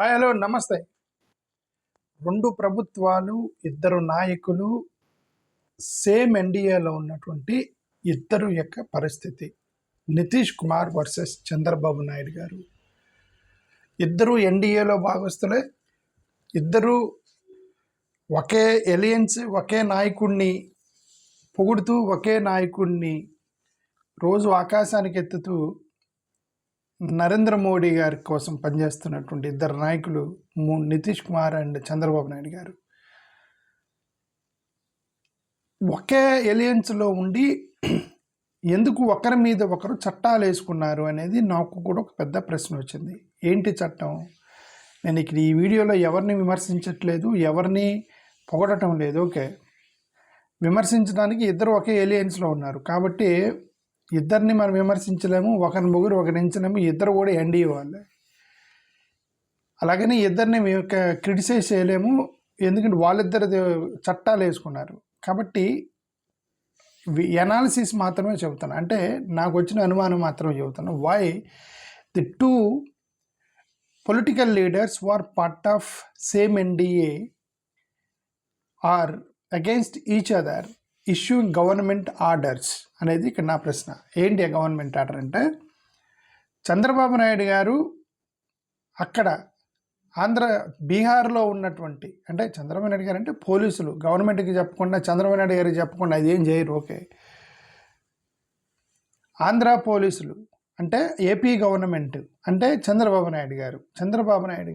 Hi hello నమస్తే. రెండు ప్రభుత్వాలు, ఇద్దరు నాయకులు, సేమ్ ఎన్డీఏలో ఉన్నటువంటి ఇద్దరు యొక్క పరిస్థితి. నితీష్ కుమార్ వర్సెస్ చంద్రబాబు నాయుడు గారు. ఇద్దరు ఎన్డీఏలో భాగస్తులే. ఇద్దరు ఒకే ఎలియన్స్, ఒకే నాయకుడిని పొగుడుతూ, ఒకే నాయకుడిని రోజు ఆకాశానికి ఎత్తుతూ నరేంద్ర మోడీ గారి కోసం పనిచేస్తున్నటువంటి ఇద్దరు నాయకులు నితీష్ కుమార్ అండ్ చంద్రబాబు నాయుడు గారు ఒకే ఎలియన్స్లో ఉండి ఎందుకు ఒకరి మీద ఒకరు చట్టాలు వేసుకున్నారు అనేది నాకు కూడా ఒక పెద్ద ప్రశ్న వచ్చింది. ఏంటి చట్టం? నేను ఇక్కడ ఈ వీడియోలో ఎవరిని విమర్శించట్లేదు, ఎవరిని పొగడటం లేదు. ఓకే, విమర్శించడానికి ఇద్దరు ఒకే ఎలియన్స్లో ఉన్నారు కాబట్టి ఇద్దరిని మనం విమర్శించలేము, ఒకరిని ముగ్గురు ఒకరించలేము. ఇద్దరు కూడా ఎన్డీఏ వాళ్ళే. అలాగని ఇద్దరిని క్రిటిసైజ్ చేయలేము, ఎందుకంటే వాళ్ళిద్దరు చట్టాలు వేసుకున్నారు కాబట్టి ఎనాలిసిస్ మాత్రమే చెబుతాను. అంటే నాకు వచ్చిన అనుమానం మాత్రమే చెబుతాను. Why the two political leaders were part of same NDA are against each other issuing government orders అనేది ఇక్కడ నా ప్రశ్న. ఏంటి గవర్నమెంట్ ఆర్డర్ అంటే, చంద్రబాబు నాయుడు గారు అక్కడ బీహార్లో ఉన్నటువంటి, అంటే చంద్రబాబు నాయుడు గారు అంటే పోలీసులు గవర్నమెంట్కి చెప్పకుండా, చంద్రబాబు నాయుడు గారికి చెప్పకుండా అది ఏం చేయరు. ఓకే, ఆంధ్ర పోలీసులు అంటే ఏపీ గవర్నమెంట్ అంటే చంద్రబాబు నాయుడు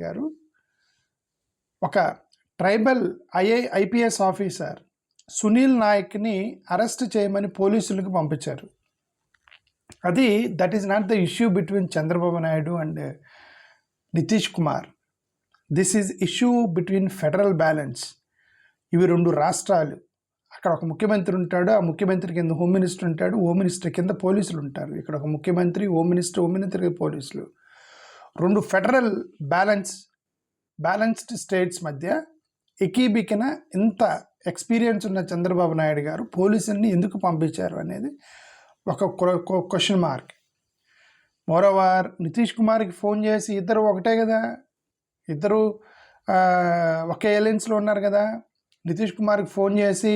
గారు ఒక ట్రైబల్ ఐపీఎస్ ఆఫీసర్ సునీల్ నాయక్ని అరెస్ట్ చేయమని పోలీసులకు పంపించారు. That is not the issue between Chandrababu Naidu and Nitish Kumar. This is issue between federal balance. ఇవి రెండు రాష్ట్రాలు. అక్కడ ఒక ముఖ్యమంత్రి ఉంటాడు, ఆ ముఖ్యమంత్రి కింద హోమ్ మినిస్టర్ ఉంటాడు, హోమ్ మినిస్టర్ కింద పోలీసులు ఉంటారు. ఇక్కడ ఒక ముఖ్యమంత్రి, హోమ్ మినిస్టర్ పోలీసులు. రెండు ఫెడరల్ బ్యాలెన్స్డ్ స్టేట్స్ మధ్య ఎకీబికిన ఇంత ఎక్స్పీరియన్స్ ఉన్న చంద్రబాబు నాయుడు గారు పోలీసుల్ని ఎందుకు పంపించారు అనేది ఒక క్వశ్చన్ మార్క్. మోరోవర్ నితీష్ కుమార్కి ఫోన్ చేసి, ఇద్దరు ఒకటే కదా, ఇద్దరు ఒకే ఎలియన్స్లో ఉన్నారు కదా, నితీష్ కుమార్కి ఫోన్ చేసి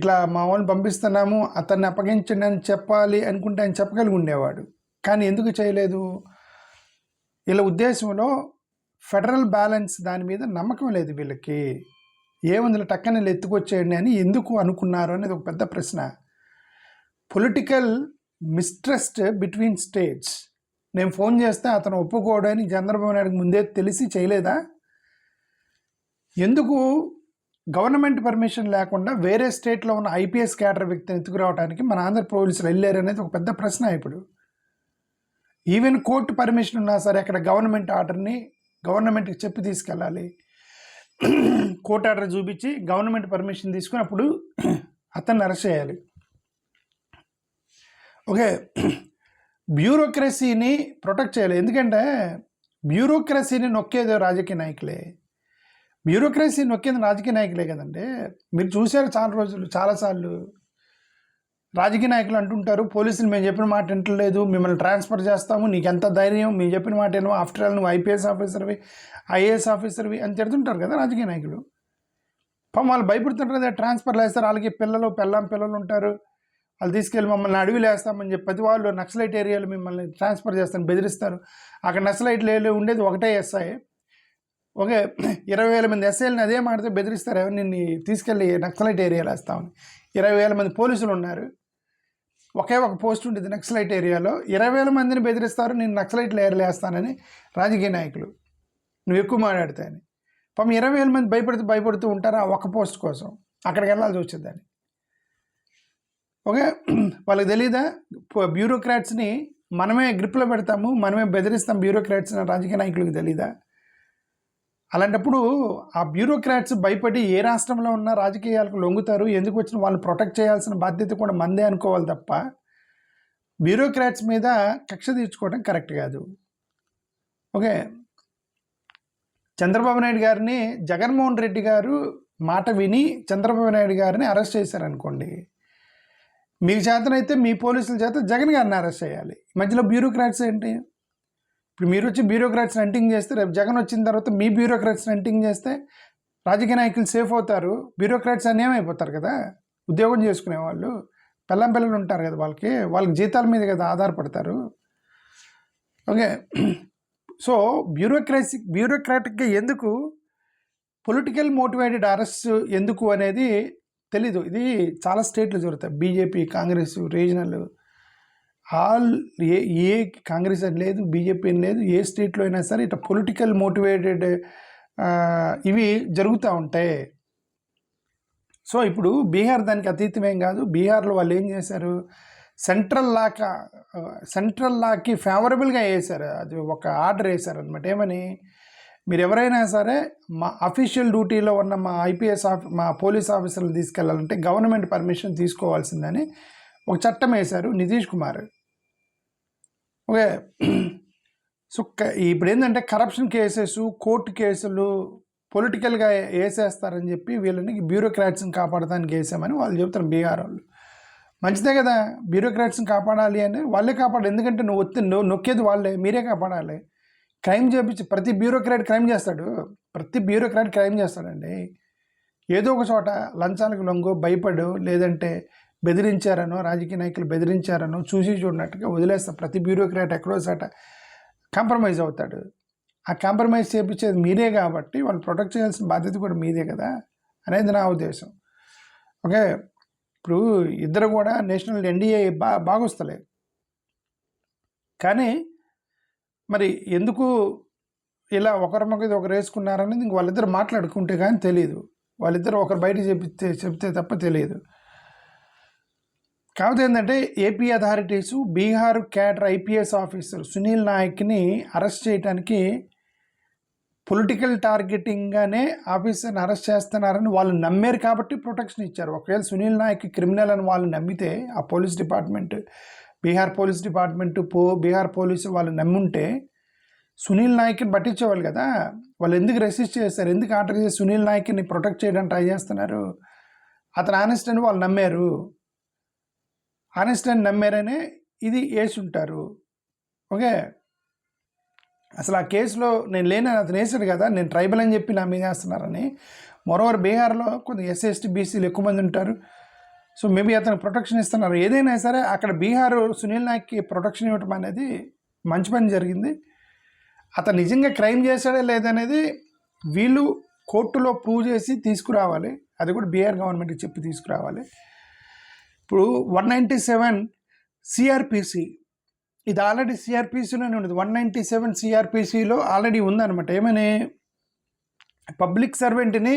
ఇట్లా మా వాళ్ళని పంపిస్తున్నాము, అతన్ని అప్పగించండి అని చెప్పాలి అనుకుంటే ఆయన చెప్పగలిగి ఉండేవాడు. కానీ ఎందుకు చేయలేదు? వీళ్ళ ఉద్దేశంలో ఫెడరల్ బ్యాలెన్స్ దాని మీద నమ్మకం లేదు వీళ్ళకి. ఏముంది టక్కన ఎత్తుకొచ్చేయండి అని ఎందుకు అనుకున్నారు అనేది ఒక పెద్ద ప్రశ్న. Political mistrust between states. నేను ఫోన్ చేస్తే అతను ఒప్పుకోవడానికి చంద్రబాబు నాయుడుకి ముందే తెలిసి చేయలేదా? ఎందుకు గవర్నమెంట్ పర్మిషన్ లేకుండా వేరే స్టేట్లో ఉన్న ఐపీఎస్ క్యాడర్ వ్యక్తిని ఎత్తుకురావడానికి మన ఆంధ్ర పోలీసులు వెళ్ళారు అనేది ఒక పెద్ద ప్రశ్న. ఇప్పుడు ఈవెన్ కోర్టు పర్మిషన్ ఉన్నా సరే అక్కడ గవర్నమెంట్ ఆర్డర్ని గవర్నమెంట్కి చెప్పి తీసుకెళ్ళాలి. కోర్టు ఆర్డర్ చూపించి గవర్నమెంట్ పర్మిషన్ తీసుకుని అప్పుడు అతన్ని అరెస్ట్ చేయాలి. ఓకే, బ్యూరోక్రసీని ప్రొటెక్ట్ చేయాలి. ఎందుకంటే బ్యూరోక్రసీని నొక్కేది రాజకీయ నాయకులే. బ్యూరోక్రసీ నొక్కేది రాజకీయ నాయకులే కదండి. మీరు చూశారు చాలాసార్లు రాజకీయ నాయకులు అంటుంటారు, పోలీసులు మేము చెప్పిన మాట వింటలేదు, మిమ్మల్ని ట్రాన్స్ఫర్ చేస్తాము, నీకు ఎంత ధైర్యం, మేము చెప్పిన మాట ఏమో, ఆఫ్టర్ ఆల్ నువ్వు ఐపీఎస్ ఆఫీసర్వి, ఐఏఎస్ ఆఫీసర్వి అని తిడుతుంటారు కదా రాజకీయ నాయకులు. వాళ్ళు భయపడుతుంటారు కదా, ట్రాన్స్ఫర్లు వేస్తారు. వాళ్ళకి పిల్లలు ఉంటారు, వాళ్ళు తీసుకెళ్ళి మమ్మల్ని అడవిలో వేస్తామని చెప్పి వాళ్ళు నక్సలైట్ ఏరియాలో మిమ్మల్ని ట్రాన్స్ఫర్ చేస్తాను బెదిరిస్తారు. అక్కడ నక్సలైట్లు ఉండేది ఒకటే ఎస్ఐ. ఓకే, 20,000 మంది ఎస్ఐలని అదే మాటతో బెదిరిస్తారు, నిన్ను తీసుకెళ్ళి నక్సలైట్ ఏరియాలో వేస్తామని. 20,000 మంది పోలీసులు ఉన్నారు, ఒకే ఒక పోస్ట్ ఉంటుంది నక్సలైట్ ఏరియాలో, 20,000 మందిని బెదిరిస్తారు, నేను నక్సలైట్లు ఏరియాలో వేస్తానని రాజకీయ నాయకులు. నువ్వు ఎక్కువ మాట్లాడతాయని 20,000 మంది భయపడుతూ ఉంటారు ఆ ఒక పోస్ట్ కోసం. అక్కడికి వెళ్ళాల్సి వచ్చిందని. ఓకే, వాళ్ళకి తెలీదా? బ్యూరోక్రాట్స్ని మనమే గ్రిప్లో పెడతాము, మనమే బెదిరిస్తాం బ్యూరోక్రాట్స్ని రాజకీయ నాయకులకు తెలీదా? అలాంటప్పుడు ఆ బ్యూరోక్రాట్స్ భయపడి ఏ రాష్ట్రంలో ఉన్న రాజకీయాలకు లొంగుతారు. ఎందుకు వచ్చిన వాళ్ళని ప్రొటెక్ట్ చేయాల్సిన బాధ్యత కూడా మందే అనుకోవాలి తప్ప బ్యూరోక్రాట్స్ మీద కక్ష తీర్చుకోవడం కరెక్ట్ కాదు. ఓకే, చంద్రబాబు నాయుడు గారిని జగన్మోహన్ రెడ్డి గారు మాట విని చంద్రబాబు నాయుడు గారిని అరెస్ట్ చేశారనుకోండి, మీకు చేతనైతే మీ పోలీసుల చేత జగన్ గారిని అరెస్ట్ చేయాలి. మధ్యలో బ్యూరోక్రాట్స్ ఏంటి? ఇప్పుడు మీరు వచ్చి బ్యూరోక్రాట్స్ని హంటింగ్ చేస్తే రేపు జగన్ వచ్చిన తర్వాత మీ బ్యూరోక్రాట్స్ని హంటింగ్ చేస్తే రాజకీయ నాయకులు సేఫ్ అవుతారు, బ్యూరోక్రాట్స్ అన్నీ ఏమైపోతారు కదా, ఉద్యోగం చేసుకునే వాళ్ళు పిల్లలు ఉంటారు కదా, వాళ్ళకి జీతాల మీద కదా ఆధారపడతారు. ఓకే, సో బ్యూరోక్రాటిక్గా ఎందుకు పొలిటికల్ మోటివేటెడ్ అరెస్ట్ ఎందుకు అనేది తెలీదు. ఇది చాలా స్టేట్లు జరుగుతాయి, బీజేపీ, కాంగ్రెస్, రీజనల్, ఆల్ ఏ కాంగ్రెస్ అని లేదు, బీజేపీ అని లేదు, ఏ స్టేట్లో అయినా సరే ఇట్లా పొలిటికల్ మోటివేటెడ్ ఇవి జరుగుతూ ఉంటాయి. సో ఇప్పుడు బీహార్ దానికి అతీతమేం కాదు. బీహార్లో వాళ్ళు ఏం చేశారు, సెంట్రల్ లాకి ఫేవరబుల్గా వేశారు, అది ఒక ఆర్డర్ వేశారు అనమాట. ఏమని, మీరు ఎవరైనా సరే మా అఫీషియల్ డ్యూటీలో ఉన్న మా పోలీస్ ఆఫీసర్లు తీసుకెళ్లాలంటే గవర్నమెంట్ పర్మిషన్ తీసుకోవాల్సిందని ఒక చట్టం వేశారు నితీష్ కుమార్. ఓకే, సో ఇప్పుడు ఏంటంటే కరప్షన్ కేసెస్, కోర్టు కేసులు పొలిటికల్గా వేసేస్తారని చెప్పి వీళ్ళని బ్యూరోక్రాట్స్ని కాపాడటానికి వేసామని వాళ్ళు చెప్తారు. బీహార్ వాళ్ళు మంచిదే కదా, బ్యూరోక్రాట్స్ని కాపాడాలి అని వాళ్ళే కాపాడాలి. ఎందుకంటే నువ్వు నొక్కేది వాళ్ళే, మీరే కాపాడాలి. క్రైమ్ చేపించి ప్రతి బ్యూరోక్రాట్ క్రైమ్ చేస్తాడండి. ఏదో ఒక చోట లంచాలకు లొంగు భయపడు, లేదంటే బెదిరించారనో, రాజకీయ నాయకులు బెదిరించారనో చూసి చూడనట్టుగా వదిలేస్తాం. ప్రతి బ్యూరోక్రాట్ ఎక్కడో చోట కాంప్రమైజ్ అవుతాడు. ఆ కాంప్రమైజ్ చేయించేది మీరే కాబట్టి వాళ్ళు ప్రొటెక్ట్ చేయాల్సిన బాధ్యత కూడా మీదే కదా అనేది నా ఉద్దేశం. ఓకే, ఇప్పుడు ఇద్దరు కూడా నేషనల్ ఎన్డీఏ బాగా వస్తలేదు, కానీ మరి ఎందుకు ఇలా ఒకరి మీద ఒకరు వేసుకున్నారనేది ఇంక వాళ్ళిద్దరు మాట్లాడుకుంటే కానీ తెలియదు. వాళ్ళిద్దరు ఒకరు బయట చెప్తే తప్ప తెలియదు. కాకపోతే ఏంటంటే AP authorities Bihar cadre IPS officer Sunil నాయక్ని అరెస్ట్ చేయడానికి పొలిటికల్ టార్గెటింగ్గానే ఆఫీసర్ని అరెస్ట్ చేస్తున్నారని వాళ్ళు నమ్మారు కాబట్టి ప్రొటెక్షన్ ఇచ్చారు. ఒకవేళ సునీల్ నాయక్ క్రిమినల్ అని వాళ్ళు నమ్మితే ఆ police department, Bihar police department, Bihar police వాళ్ళు నమ్ముంటే సునీల్ నాయక్ని పట్టించేవాళ్ళు కదా. వాళ్ళు ఎందుకు రెసిస్ట్ చేస్తారు, ఎందుకు ఆర్డర్ చేసి సునీల్ నాయక్ని ప్రొటెక్ట్ చేయడానికి ట్రై చేస్తున్నారు? అతను ఆనెస్ట్ అని వాళ్ళు నమ్మారు, ఆనెస్ట్ అని నమ్మారనే ఇది వేసి ఉంటారు. ఓకే, అసలు ఆ కేసులో నేను లేనని అతను వేసాడు కదా, నేను ట్రైబల్ అని చెప్పి నా మీద వేస్తున్నారని. మరోవర్ బీహార్లో కొంత ఎస్సీ బీసీలు ఎక్కువ మంది ఉంటారు. సో మేబీ అతను ప్రొటెక్షన్ ఇస్తున్నారు. ఏదైనా సరే అక్కడ బీహార్ సునీల్ నాయక్కి ప్రొటెక్షన్ ఇవ్వటం అనేది మంచి పని జరిగింది. అతను నిజంగా క్రైమ్ చేశాడే లేదనేది వీళ్ళు కోర్టులో ప్రూవ్ చేసి తీసుకురావాలి. అది కూడా బీహార్ గవర్నమెంట్కి చెప్పి తీసుకురావాలి. ఇప్పుడు 197 సిఆర్పిసి, ఇది ఆల్రెడీ సిఆర్పిసిలోనే ఉండదు. 197 సిఆర్పిసిలో ఆల్రెడీ ఉందన్నమాట. ఏమని, పబ్లిక్ సర్వెంట్ని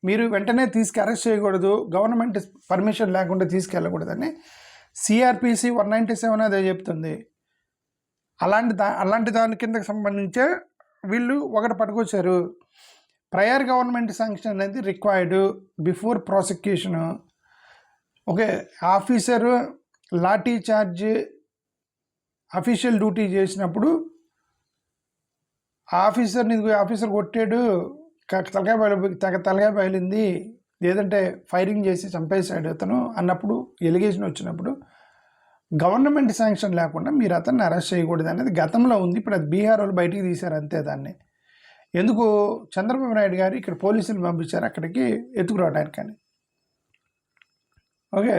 మీరు వెంటనే అరెస్ట్ చేయకూడదు, గవర్నమెంట్ పర్మిషన్ లేకుండా తీసుకెళ్ళకూడదని సిఆర్పిసి 197 అదే చెప్తుంది. అలాంటి దాని కిందకి సంబంధించే వీళ్ళు ఒకటి పట్టుకొచ్చారు. ప్రయర్ గవర్నమెంట్ శాంక్షన్ అనేది required before prosecution. Okay, officer lathi charge official duty చేసినప్పుడు ఆఫీసర్ కొట్టాడు, తలకాయ పగిలింది, లేదంటే ఫైరింగ్ చేసి చంపేశాడు అతను అన్నప్పుడు, ఎలిగేషన్ వచ్చినప్పుడు గవర్నమెంట్ శాంక్షన్ లేకుండా మీరు అతన్ని అరెస్ట్ చేయకూడదు అనేది గతంలో ఉంది. ఇప్పుడు అది బీహార్ వాళ్ళు బయటికి తీశారు అంతే. దాన్ని ఎందుకు చంద్రబాబు నాయుడు గారు ఇక్కడ పోలీసులు పంపించారు అక్కడికి ఎత్తుకురావడానికి కానీ. ఓకే,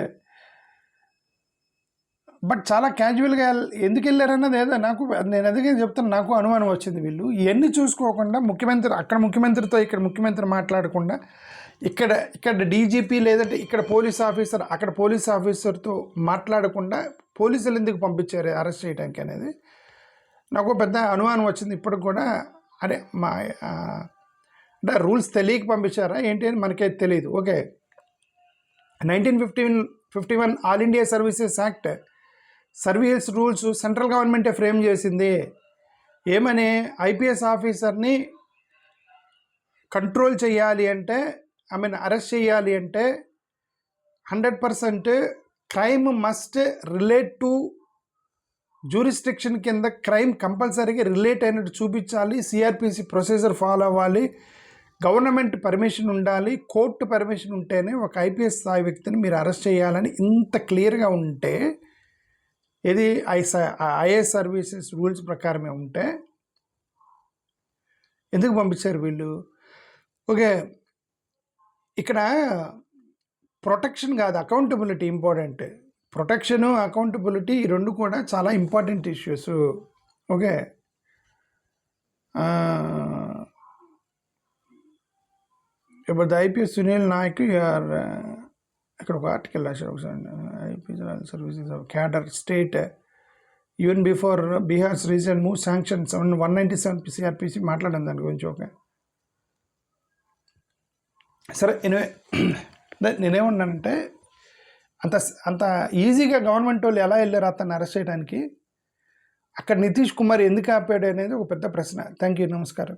బట్ చాలా క్యాజువల్గా ఎందుకు వెళ్ళారన్నది ఏదో నేను అందుకే చెప్తాను, నాకు అనుమానం వచ్చింది. వీళ్ళు ఇవన్నీ చూసుకోకుండా ముఖ్యమంత్రితో ఇక్కడ ముఖ్యమంత్రి మాట్లాడకుండా ఇక్కడ డీజీపీ లేదంటే ఇక్కడ పోలీస్ ఆఫీసర్ అక్కడ పోలీస్ ఆఫీసర్తో మాట్లాడకుండా పోలీసులు ఎందుకు పంపించారు అరెస్ట్ చేయడానికి అనేది నాకు పెద్ద అనుమానం వచ్చింది. ఇప్పటికి కూడా అంటే అంటే రూల్స్ తెలియక పంపించారా ఏంటి అని మనకైతే తెలియదు. Okay, 1951 all India services act service rules central గవర్నమెంటే ఫ్రేమ్ చేసింది. ఏమని, ఐపీఎస్ ఆఫీసర్ని కంట్రోల్ చేయాలి అంటే, అరెస్ట్ చేయాలి అంటే 100% crime must relate to jurisdiction కింద క్రైమ్ కంపల్సరీగా రిలేట్ అయినట్టు చూపించాలి. సిఆర్పిసి ప్రొసీజర్ ఫాలో అవ్వాలి, గవర్నమెంట్ పర్మిషన్ ఉండాలి, కోర్టు పర్మిషన్ ఉంటేనే ఒక ఐపీఎస్ స్థాయి వ్యక్తిని మీరు అరెస్ట్ చేయాలని ఇంత క్లియర్గా ఉంటే, ఇది ఐఏఎస్ సర్వీసెస్ రూల్స్ ప్రకారమే ఉంటే ఎందుకు పంపించారు వీళ్ళు? ఓకే. ఇక్కడ ప్రొటెక్షన్ కాదు, అకౌంటబిలిటీ ఇంపార్టెంట్. ప్రొటెక్షను, అకౌంటబిలిటీ ఈ 2 కూడా చాలా ఇంపార్టెంట్ ఇష్యూస్. ఓకే. ఇప్పుడు the IPS Sunil Naik UR ఇక్కడ ఒక ఆర్టికల్ రాశారు ఒకసారి. IPS services of cadre state even before Bihar's recent move sanction 197 CRPC మాట్లాడాను దాని గురించి. ఓకే సరే, ఎనివే నేనేమన్నానంటే అంత అంత ఈజీగా గవర్నమెంట్ వాళ్ళు ఎలా వెళ్ళారు అతన్ని అరెస్ట్ చేయడానికి? అక్కడ నితీష్ కుమార్ ఎందుకు ఆపాడు అనేది ఒక పెద్ద ప్రశ్న. థ్యాంక్ యూ, నమస్కారం.